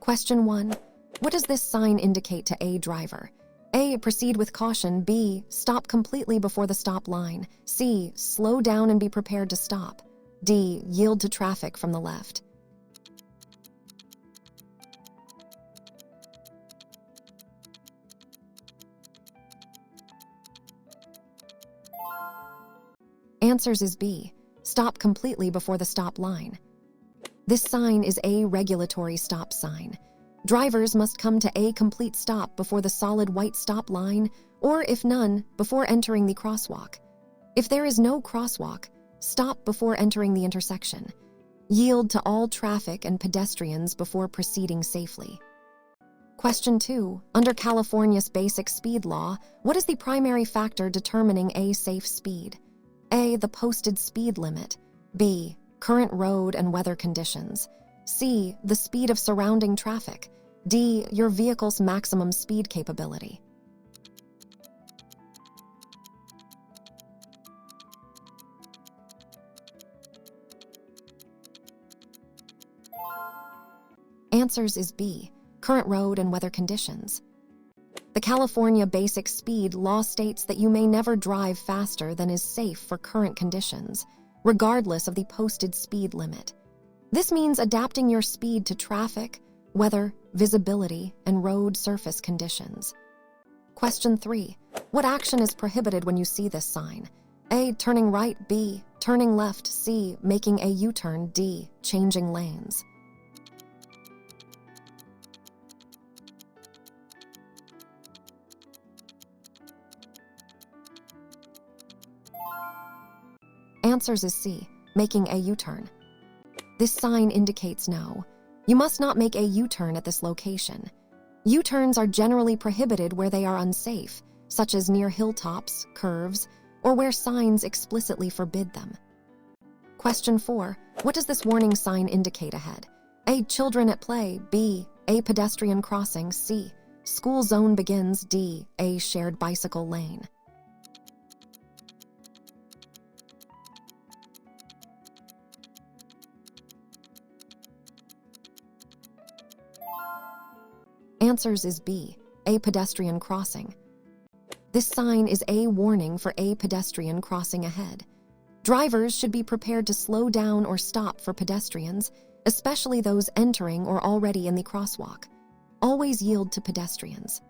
Question 1. What does this sign indicate to A driver? A. Proceed with caution. B. Stop completely before the stop line. C. Slow down and be prepared to stop. D. Yield to traffic from the left. Answers is B. Stop completely before the stop line. This sign is a regulatory stop sign. Drivers must come to a complete stop before the solid white stop line, or if none, before entering the crosswalk. If there is no crosswalk, stop before entering the intersection. Yield to all traffic and pedestrians before proceeding safely. Question 2. Under California's basic speed law, what is the primary factor determining a safe speed? A. The posted speed limit. B. Current road and weather conditions. C. The speed of surrounding traffic. D. Your vehicle's maximum speed capability. Answers is B. Current road and weather conditions. The California Basic Speed Law states that you may never drive faster than is safe for current conditions, regardless of the posted speed limit. This means adapting your speed to traffic, weather, visibility, and road surface conditions. Question 3. What action is prohibited when you see this sign? A. Turning right. B. Turning left. C. Making a U-turn. D. Changing lanes. Answers is C. Making a U-turn. This sign indicates no. You must not make a U-turn at this location. U-turns are generally prohibited where they are unsafe, such as near hilltops, curves, or where signs explicitly forbid them. Question 4. What does this warning sign indicate ahead? A. Children at play. B. A pedestrian crossing. C. School zone begins. D. A shared bicycle lane. Answers is B. A pedestrian crossing. This sign is a warning for a pedestrian crossing ahead. Drivers should be prepared to slow down or stop for pedestrians, especially those entering or already in the crosswalk. Always yield to pedestrians.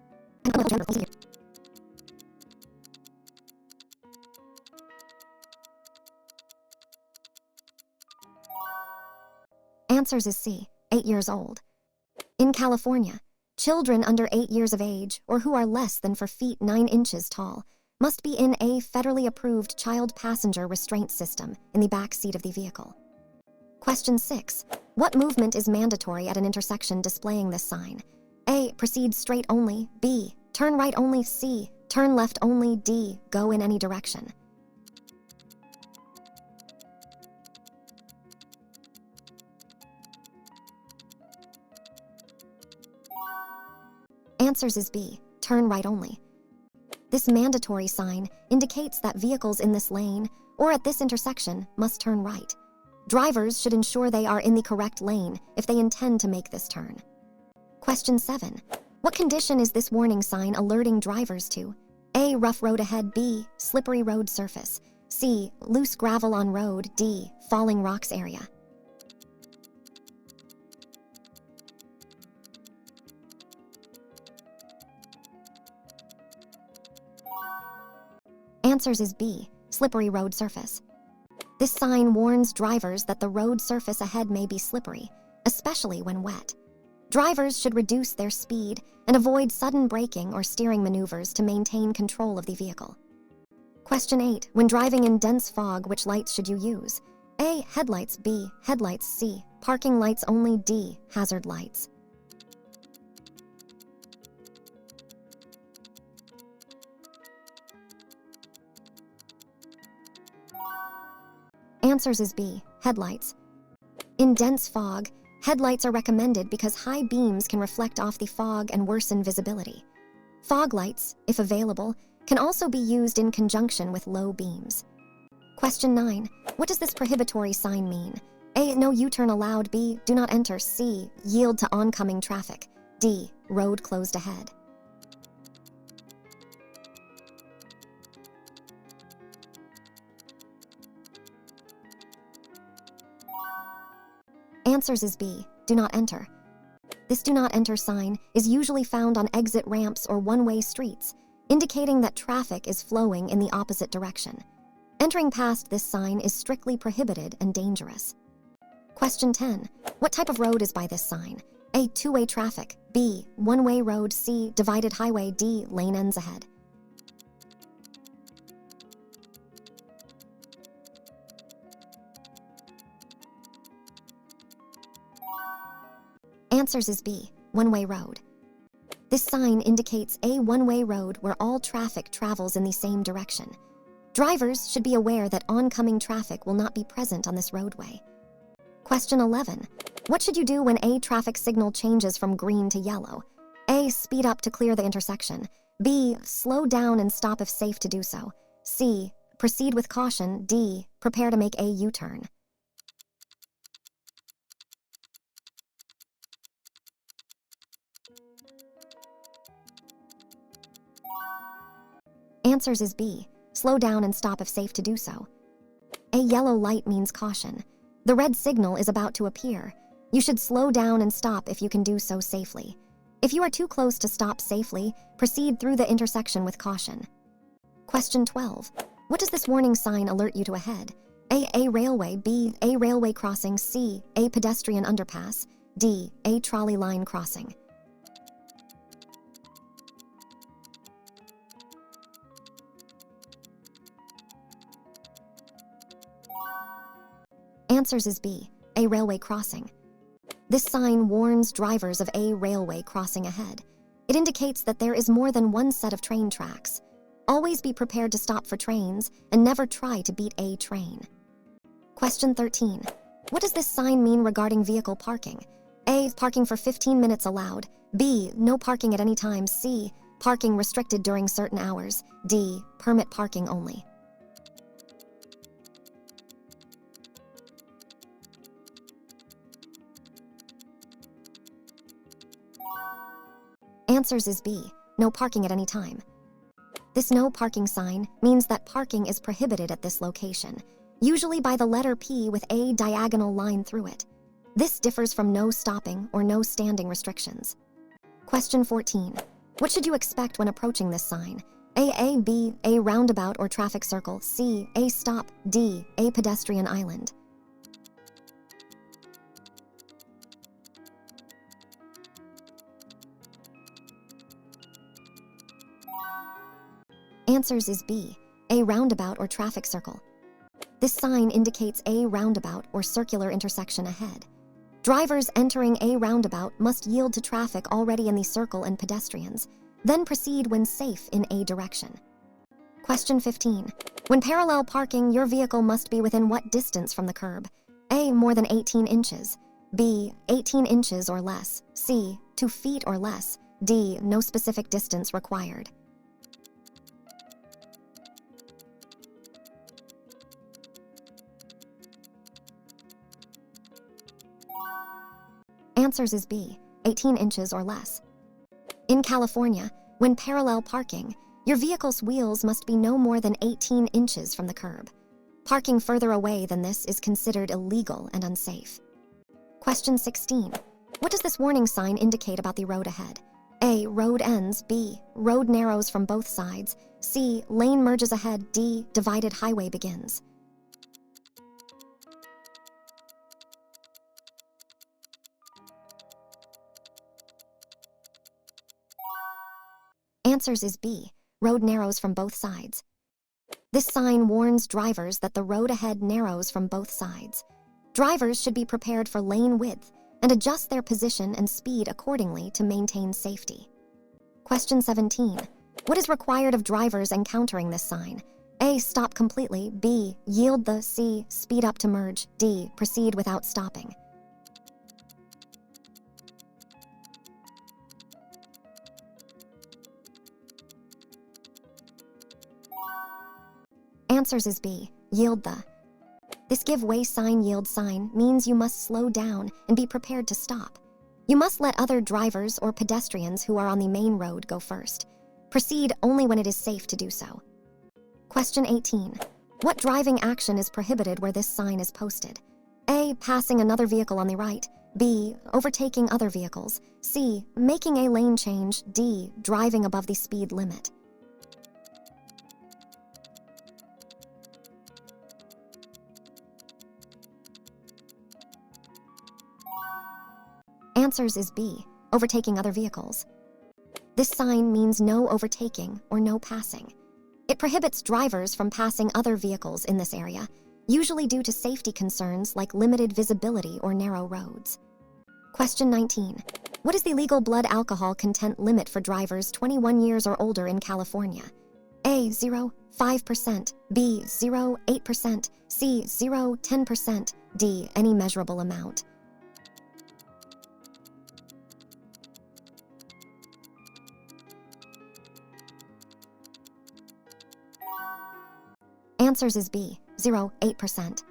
Answers is C. 8 years old. In California, children under 8 years of age, or who are less than 4 feet 9 inches tall, must be in a federally approved child passenger restraint system in the back seat of the vehicle. Question 6. What movement is mandatory at an intersection displaying this sign? A. Proceed straight only. B. Turn right only. C. Turn left only. D. Go in any direction. Answers is B. Turn right only. This mandatory sign indicates that vehicles in this lane or at this intersection must turn right. Drivers should ensure they are in the correct lane if they intend to make this turn. Question 7. What condition is this warning sign alerting drivers to? A. Rough road ahead. B. Slippery road surface. C. Loose gravel on road. D. Falling rocks area. Answers is B. Slippery road surface. This sign warns drivers that the road surface ahead may be slippery, especially when wet. Drivers should reduce their speed and avoid sudden braking or steering maneuvers to maintain control of the vehicle. Question 8. When driving in dense fog, which lights should you use? A. Headlights. B. Headlights. C. Parking lights only. D. Hazard lights. Answers is B. Headlights. In dense fog, headlights are recommended because high beams can reflect off the fog and worsen visibility. Fog lights, if available, can also be used in conjunction with low beams. Question 9. What does this prohibitory sign mean? A. No U-turn allowed. B. Do not enter. C. Yield to oncoming traffic. D. Road closed ahead. Answers is B. Do not enter. This do not enter sign is usually found on exit ramps or one-way streets, indicating that traffic is flowing in the opposite direction. Entering past this sign is strictly prohibited and dangerous. Question 10. What type of road is by this sign? A. Two-way traffic. B. One-way road. C. Divided highway. D. Lane ends ahead. Answers is B. One-way road. This sign indicates a one-way road where all traffic travels in the same direction. Drivers should be aware that oncoming traffic will not be present on this roadway. Question 11. What should you do when a traffic signal changes from green to yellow? A. Speed up to clear the intersection. B. Slow down and stop if safe to do so. C. Proceed with caution. D. Prepare to make a U-turn. Answers is B. Slow down and stop if safe to do so. A yellow light means caution. The red signal is about to appear. You should slow down and stop if you can do so safely. If you are too close to stop safely, proceed through the intersection with caution. Question 12. What does this warning sign alert you to ahead? A railway. B. A railway crossing. C. A pedestrian underpass. D. A trolley line crossing. Answers is B. A railway crossing. This sign warns drivers of a railway crossing ahead. It indicates that there is more than one set of train tracks. Always be prepared to stop for trains and never try to beat a train. Question 13. What does this sign mean regarding vehicle parking? A. Parking for 15 minutes allowed. B. No parking at any time. C. Parking restricted during certain hours. D. Permit parking only. Answers is B. No parking at any time. This no parking sign means that parking is prohibited at this location, usually by the letter P with a diagonal line through it. This differs from no stopping or no standing restrictions. Question 14. What should you expect when approaching this sign? A, B, a roundabout or traffic circle. C, a stop. D, a pedestrian island. Answers is B. A roundabout or traffic circle. This sign indicates a roundabout or circular intersection ahead. Drivers entering a roundabout must yield to traffic already in the circle and pedestrians, then proceed when safe in a direction. Question 15. When parallel parking, your vehicle must be within what distance from the curb? A. More than 18 inches. B. 18 inches or less. C. 2 feet or less. D. No specific distance required. Answers is B. 18 inches or less. In California, when parallel parking, your vehicle's wheels must be no more than 18 inches from the curb. Parking further away than this is considered illegal and unsafe. Question 16. What does this warning sign indicate about the road ahead? A. Road ends. B. Road narrows from both sides. C. Lane merges ahead. D. Divided highway begins. Answers is B. Road narrows from both sides. This sign warns drivers that the road ahead narrows from both sides. Drivers should be prepared for lane width and adjust their position and speed accordingly to maintain safety. Question 17. What is required of drivers encountering this sign? A. Stop completely. B. Yield the. C. Speed up to merge. D. Proceed without stopping. Answers is B. Yield the. This give way sign yield sign means you must slow down and be prepared to stop. You must let other drivers or pedestrians who are on the main road go first. Proceed only when it is safe to do so. Question 18. What driving action is prohibited where this sign is posted? A. Passing another vehicle on the right. B. Overtaking other vehicles. C. Making a lane change. D. Driving above the speed limit. Answers is B. Overtaking other vehicles. This sign means no overtaking or no passing. It prohibits drivers from passing other vehicles in this area, usually due to safety concerns like limited visibility or narrow roads. Question 19. What is the legal blood alcohol content limit for drivers 21 years or older in California? A. 0, 5%, B. 0, 8%, C. 0, 10%, D. Any measurable amount. Answers is B. 0, 8%.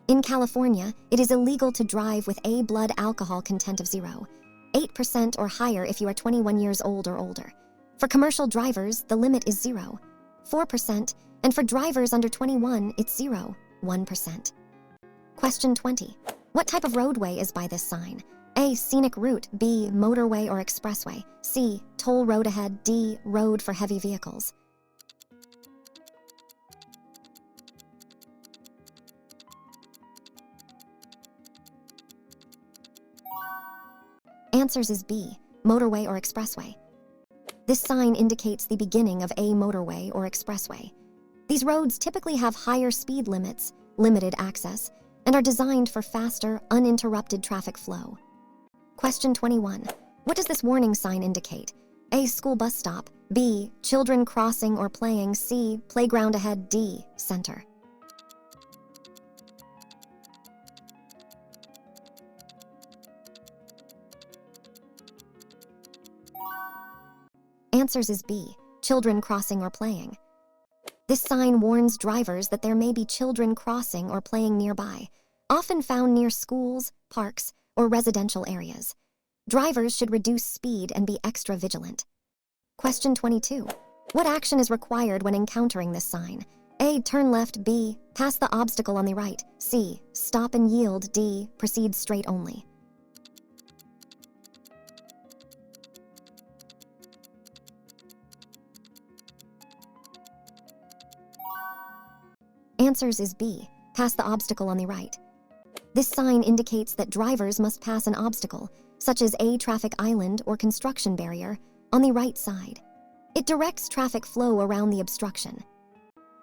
In California, it is illegal to drive with a blood alcohol content of 0, 8% or higher if you are 21 years old or older. For commercial drivers, the limit is 0, 4%, and for drivers under 21, it's 0, 1%. Question 20. What type of roadway is by this sign? A. Scenic route. B. Motorway or expressway. C. Toll road ahead. D. Road for heavy vehicles. Answers is B. Motorway or expressway. This sign indicates the beginning of a motorway or expressway. These roads typically have higher speed limits, limited access, and are designed for faster, uninterrupted traffic flow. Question 21. What does this warning sign indicate? A. School bus stop. B. Children crossing or playing. C. Playground ahead. D. Center. Answers is B. Children crossing or playing. This sign warns drivers that there may be children crossing or playing nearby, often found near schools, parks, or residential areas. Drivers should reduce speed and be extra vigilant. Question 22. What action is required when encountering this sign? A. Turn left. B. Pass the obstacle on the right. C. Stop and yield. D. Proceed straight only. Answers is B. Pass the obstacle on the right. This sign indicates that drivers must pass an obstacle, such as a traffic island or construction barrier, on the right side. It directs traffic flow around the obstruction.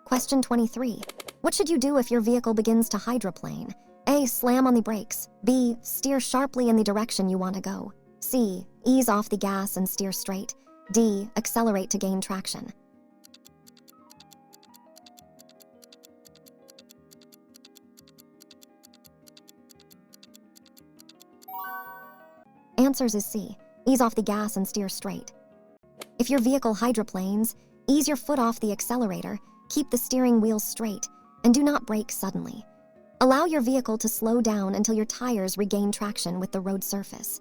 Question 23. What should you do if your vehicle begins to hydroplane? A. Slam on the brakes. B. Steer sharply in the direction you want to go. C. Ease off the gas and steer straight. D. Accelerate to gain traction. Answers is C. Ease off the gas and steer straight. If your vehicle hydroplanes, ease your foot off the accelerator, keep the steering wheel straight, and do not brake suddenly. Allow your vehicle to slow down until your tires regain traction with the road surface.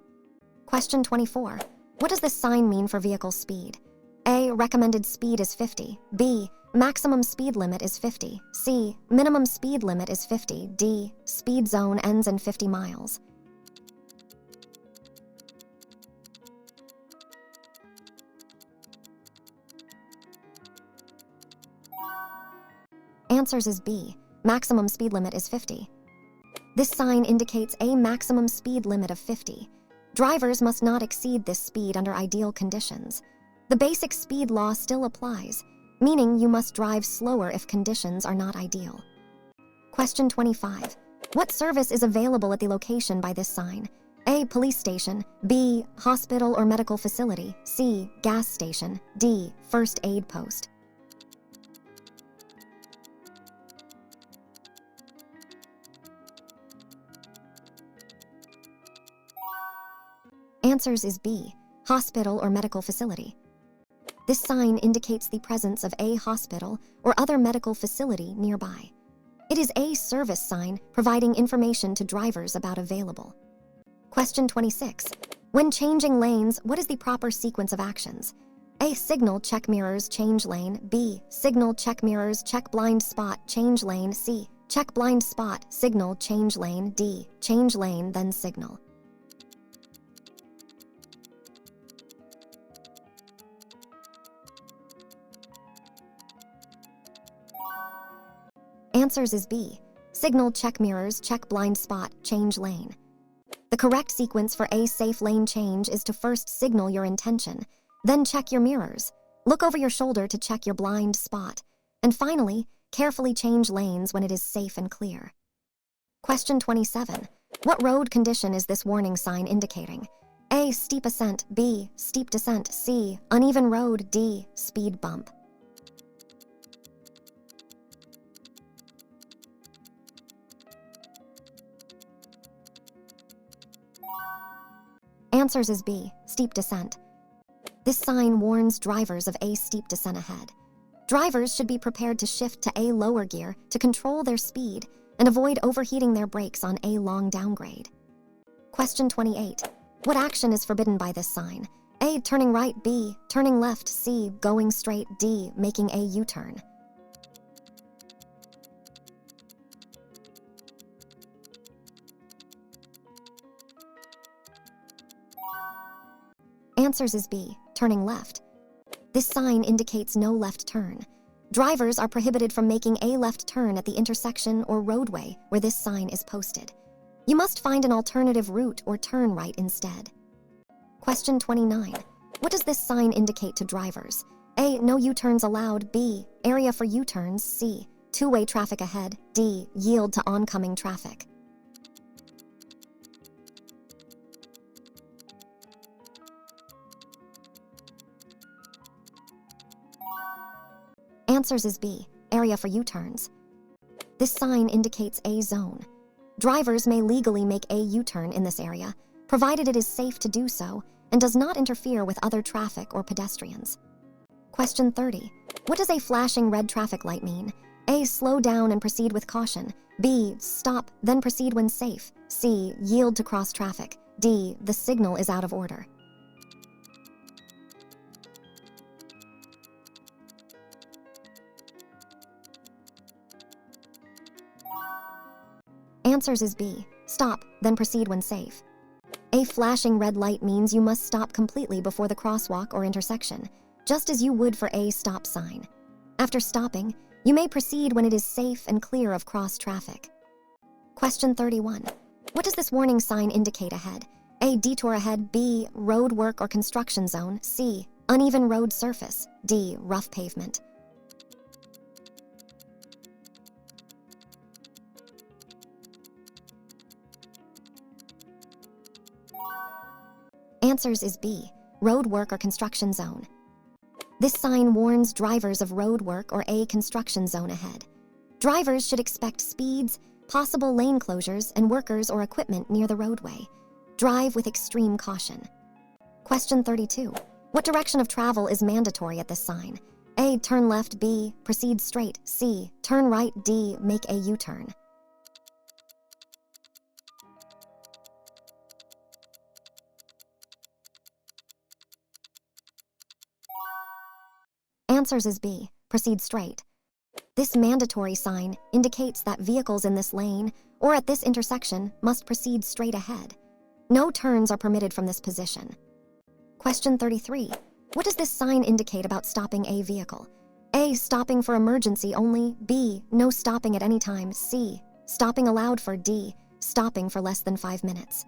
Question 24. What does this sign mean for vehicle speed? A. Recommended speed is 50. B. Maximum speed limit is 50. C. Minimum speed limit is 50. D. Speed zone ends in 50 miles. Answers is B. Maximum speed limit is 50. This sign indicates a maximum speed limit of 50. Drivers must not exceed this speed under ideal conditions. The basic speed law still applies, meaning you must drive slower if conditions are not ideal. Question 25. What service is available at the location by this sign? A. Police station. B. Hospital or medical facility. C. Gas station. D. First aid post. Answers is B. Hospital or medical facility. This sign indicates the presence of a hospital or other medical facility nearby. It is a service sign providing information to drivers about available. Question 26. When changing lanes, what is the proper sequence of actions? A. Signal, check mirrors, change lane. B. Signal, check mirrors, check blind spot, change lane. C. Check blind spot, signal, change lane. D. Change lane, then signal. Answers is B. Signal, check mirrors, check blind spot, change lane. The correct sequence for a safe lane change is to first signal your intention, then check your mirrors, look over your shoulder to check your blind spot, and finally, carefully change lanes when it is safe and clear. Question 27. What road condition is this warning sign indicating? A. Steep ascent. B. Steep descent. C. Uneven road. D. Speed bump. Answers is B. Steep descent. This sign warns drivers of a steep descent ahead. Drivers should be prepared to shift to a lower gear to control their speed and avoid overheating their brakes on a long downgrade. Question 28. What action is forbidden by this sign? A. Turning right. B. Turning left. C. Going straight. D. Making a U-turn. Answers is B. Turning left. This sign indicates no left turn. Drivers are prohibited from making a left turn at the intersection or roadway where this sign is posted. You must find an alternative route or turn right instead. Question 29. What does this sign indicate to drivers? A. No U-turns allowed. B. Area for U-turns. C. Two-way traffic ahead. D. Yield to oncoming traffic. Answers is B. Area for U-turns. This sign indicates a zone. Drivers may legally make a U-turn in this area, provided it is safe to do so and does not interfere with other traffic or pedestrians. Question 30. What does a flashing red traffic light mean? A. Slow down and proceed with caution. B. Stop, then proceed when safe. C. Yield to cross traffic. D. The signal is out of order. Answers is B. Stop, then proceed when safe. A flashing red light means you must stop completely before the crosswalk or intersection, just as you would for a stop sign. After stopping, you may proceed when it is safe and clear of cross traffic. Question 31. What does this warning sign indicate ahead? A. Detour ahead. B. Road work or construction zone. C. Uneven road surface. D. Rough pavement. Answers is B. Road work or construction zone. This sign warns drivers of road work or a construction zone ahead. Drivers should expect speeds, possible lane closures, and workers or equipment near the roadway. Drive with extreme caution. Question 32. What direction of travel is mandatory at this sign? A. Turn left. B. Proceed straight. C. Turn right. D. Make a U-turn. Answers is B. Proceed straight. This mandatory sign indicates that vehicles in this lane or at this intersection must proceed straight ahead. No turns are permitted from this position. Question 33. What does this sign indicate about stopping a vehicle? A. Stopping for emergency only. B. No stopping at any time. C. Stopping allowed for. D. Stopping for less than 5 minutes.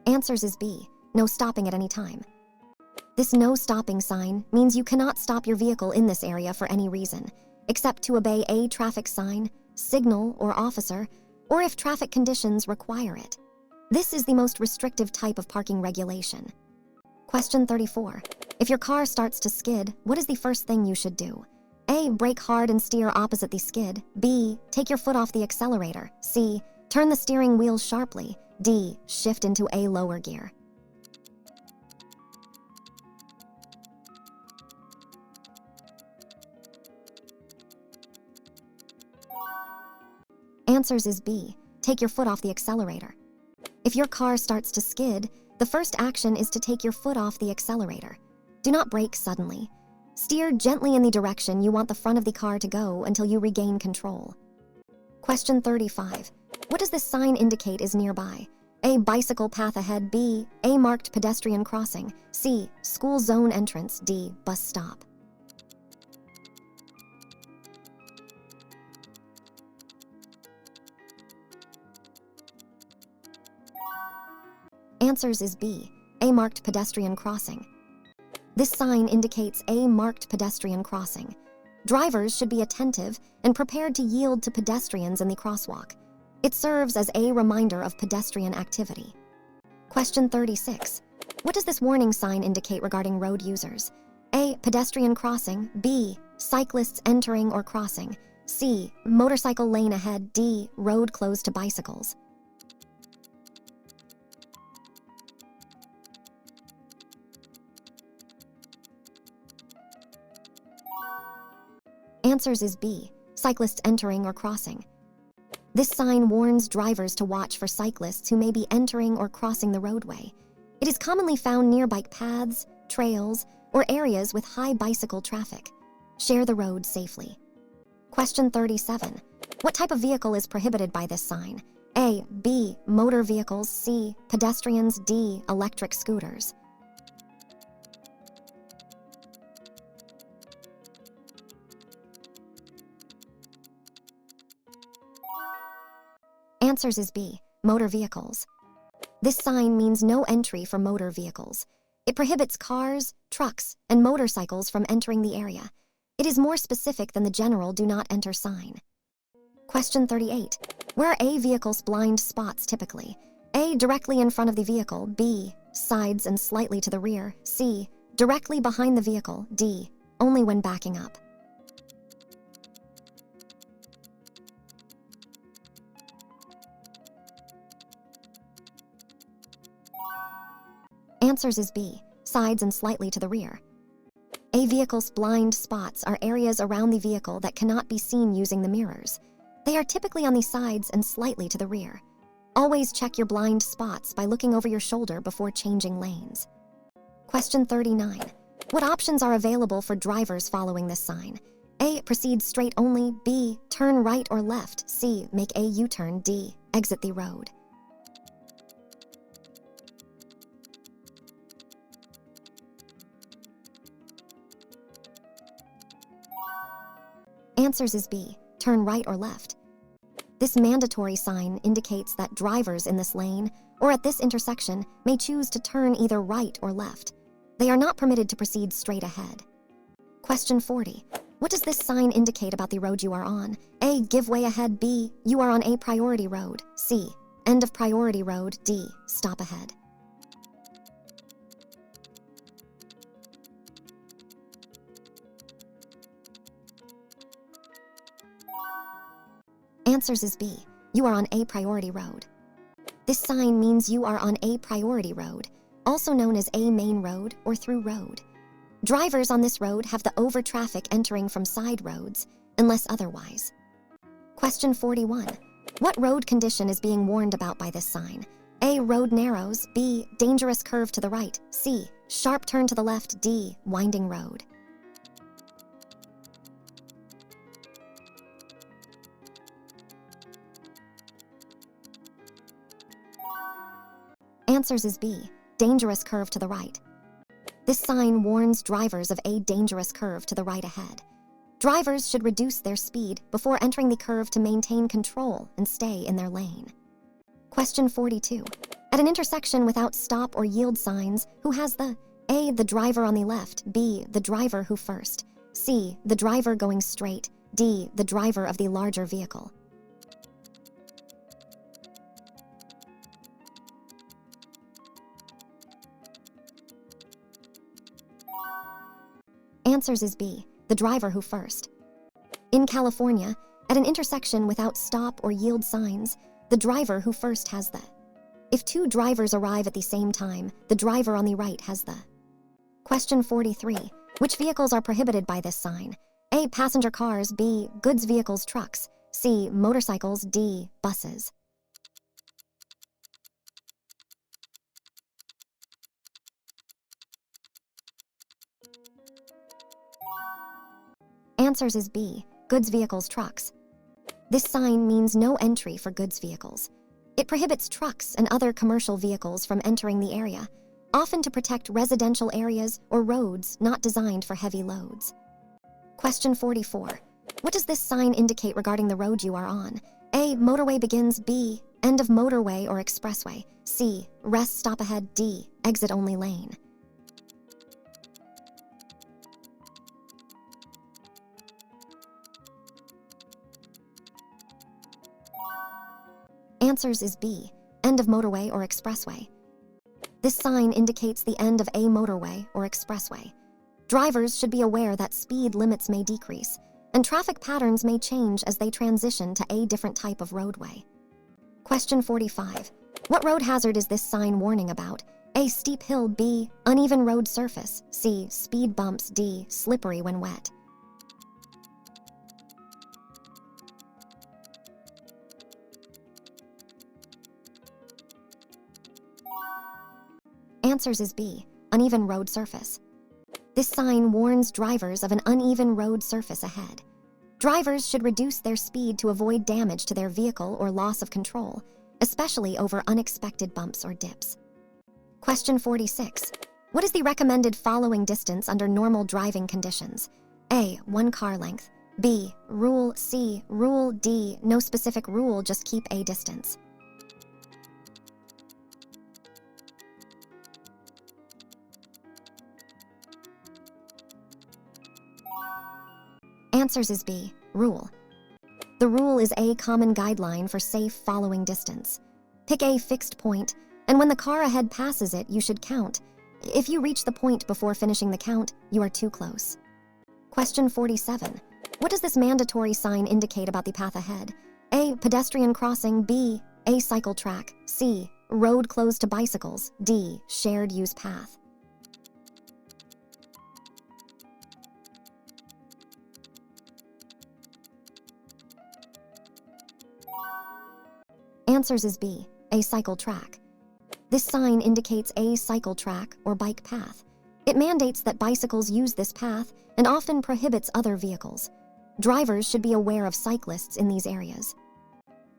Answers is B. No stopping at any time. This no stopping sign means you cannot stop your vehicle in this area for any reason, except to obey a traffic sign, signal, or officer, or if traffic conditions require it. This is the most restrictive type of parking regulation. Question 34. If your car starts to skid, what is the first thing you should do? A. Brake hard and steer opposite the skid. B. Take your foot off the accelerator. C. Turn the steering wheel sharply. D. Shift into a lower gear. Answers is B. Take your foot off the accelerator. If your car starts to skid, the first action is to take your foot off the accelerator. Do not brake suddenly. Steer gently in the direction you want the front of the car to go until you regain control. Question 35. What does this sign indicate is nearby? A. Bicycle path ahead. B. A. Marked pedestrian crossing. C. School zone entrance. D. Bus stop. Answers is B. A. Marked pedestrian crossing. This sign indicates a marked pedestrian crossing. Drivers should be attentive and prepared to yield to pedestrians in the crosswalk. It serves as a reminder of pedestrian activity. Question 36. What does this warning sign indicate regarding road users? A. Pedestrian crossing. B. Cyclists entering or crossing. C. Motorcycle lane ahead. D. Road closed to bicycles. Answers is B. Cyclists entering or crossing. This sign warns drivers to watch for cyclists who may be entering or crossing the roadway. It is commonly found near bike paths, trails, or areas with high bicycle traffic. Share the road safely. Question 37. What type of vehicle is prohibited by this sign? A. B. Motor vehicles. C. Pedestrians. D. Electric scooters. Answers is B. Motor vehicles. This sign means no entry for motor vehicles. It prohibits cars, trucks, and motorcycles from entering the area. It is more specific than the general do not enter sign. Question 38. Where are A vehicle's blind spots typically? A. Directly in front of the vehicle. B. Sides and slightly to the rear. C. Directly behind the vehicle. D. Only when backing up. Answers is B. Sides and slightly to the rear. A vehicle's blind spots are areas around the vehicle that cannot be seen using the mirrors. They are typically on the sides and slightly to the rear. Always check your blind spots by looking over your shoulder before changing lanes. Question 39. What options are available for drivers following this sign? A. Proceed straight only. B. Turn right or left. C. Make a U-turn. D. Exit the road. Answers is B. Turn right or left. This mandatory sign indicates that drivers in this lane or at this intersection may choose to turn either right or left. They are not permitted to proceed straight ahead. Question 40. What does this sign indicate about the road you are on? A. Give way ahead. B. You are on a priority road. C. End of priority road. D. Stop ahead. Answers is B. You are on a priority road. This sign means you are on a priority road, also known as a main road or through road. Drivers on this road have the over traffic entering from side roads, unless otherwise. Question 41. What road condition is being warned about by this sign? A. Road narrows. B. Dangerous curve to the right. C. Sharp turn to the left. D. Winding road. Answers is B. Dangerous curve to the right. This sign warns drivers of a dangerous curve to the right ahead. Drivers should reduce their speed before entering the curve to maintain control and stay in their lane. Question 42. At an intersection without stop or yield signs, who has the A. The driver on the left. B. The driver who first. C. The driver going straight. D. The driver of the larger vehicle. Answers is B. The driver who first. In California, at an intersection without stop or yield signs, the driver who first has the. If two drivers arrive at the same time, the driver on the right has the. Question 43. Which vehicles are prohibited by this sign? A. Passenger cars. B. Goods vehicles, trucks. C. Motorcycles. D. Buses. Answers is B. Goods vehicles, trucks. This sign means no entry for goods vehicles. It prohibits trucks and other commercial vehicles from entering the area, often to protect residential areas or roads not designed for heavy loads. Question 44. What does this sign indicate regarding the road you are on? A. Motorway begins. B. End of motorway or expressway. C. Rest stop ahead. D. Exit only lane. Answers is B. End of motorway or expressway. This sign indicates the end of a motorway or expressway. Drivers should be aware that speed limits may decrease, and traffic patterns may change as they transition to a different type of roadway. Question 45. What road hazard is this sign warning about? A. Steep hill. B. Uneven road surface. C. Speed bumps. D. Slippery when wet. Answers is B. Uneven road surface. This sign warns drivers of an uneven road surface ahead. Drivers should reduce their speed to avoid damage to their vehicle or loss of control, especially over unexpected bumps or dips. Question 46. What is the recommended following distance under normal driving conditions? A. 1 car length. B. Rule. C. Rule. D. No specific rule, just keep a distance. Answers is B. Rule. The rule is a common guideline for safe following distance. Pick a fixed point, and when the car ahead passes it, you should count. If you reach the point before finishing the count, you are too close. Question 47. What does this mandatory sign indicate about the path ahead? A. Pedestrian crossing. B. A cycle track. C. Road closed to bicycles. D. Shared use path. Answers is B. A cycle track. This sign indicates a cycle track or bike path. It mandates that bicycles use this path and often prohibits other vehicles. Drivers should be aware of cyclists in these areas.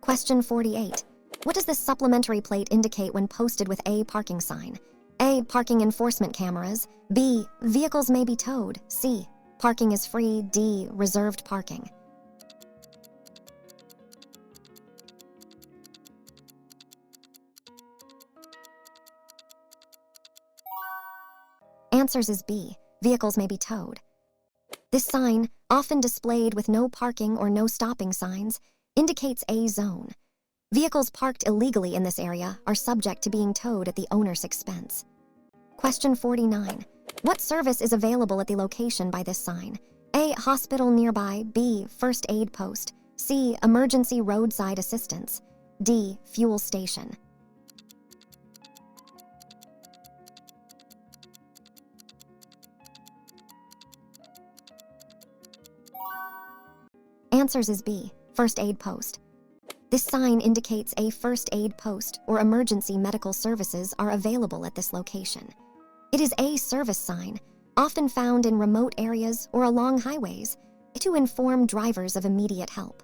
Question 48. What does this supplementary plate indicate when posted with a parking sign? A. Parking enforcement cameras. B. Vehicles may be towed. C. Parking is free. D. Reserved parking. Answers is B. Vehicles may be towed. This sign, often displayed with no parking or no stopping signs, indicates a zone. Vehicles parked illegally in this area are subject to being towed at the owner's expense. Question 49. What service is available at the location by this sign? A. Hospital nearby. B. First aid post. C. Emergency roadside assistance. D. Fuel station. Answers is B. First aid post. This sign indicates a first aid post or emergency medical services are available at this location. It is a service sign, often found in remote areas or along highways, to inform drivers of immediate help.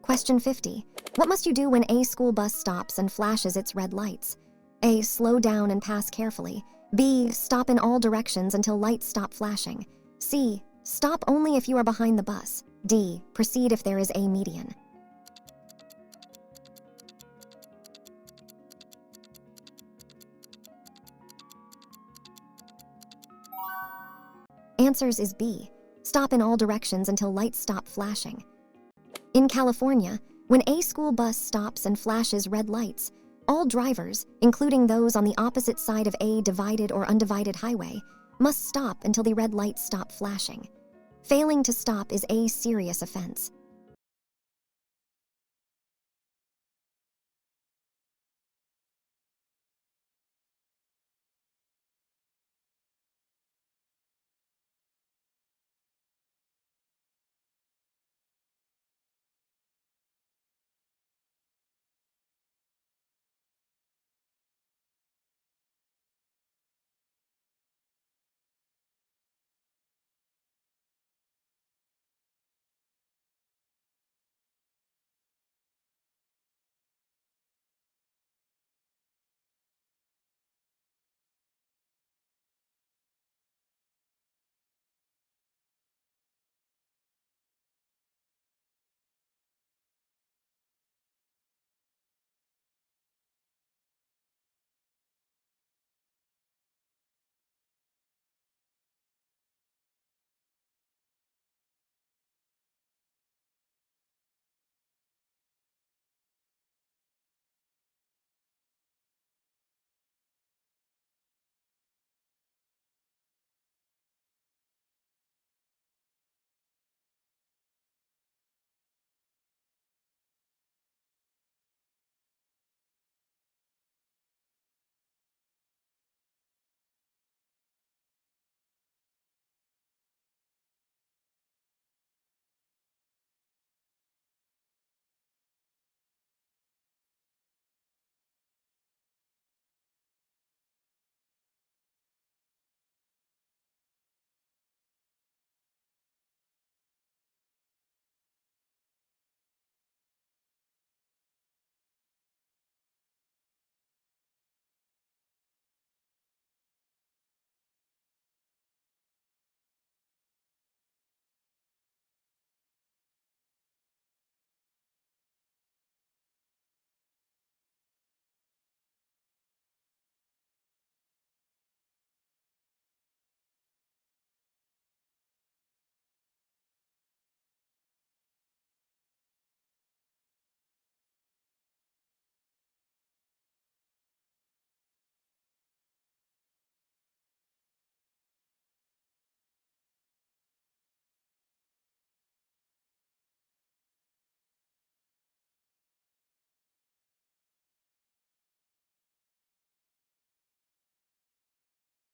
Question 50. What must you do when a school bus stops and flashes its red lights? A. Slow down and pass carefully. B. Stop in all directions until lights stop flashing. C. Stop only if you are behind the bus. D. Proceed if there is a median. Answers is B. Stop in all directions until lights stop flashing. In California, when a school bus stops and flashes red lights, all drivers, including those on the opposite side of a divided or undivided highway, must stop until the red lights stop flashing. Failing to stop is a serious offense.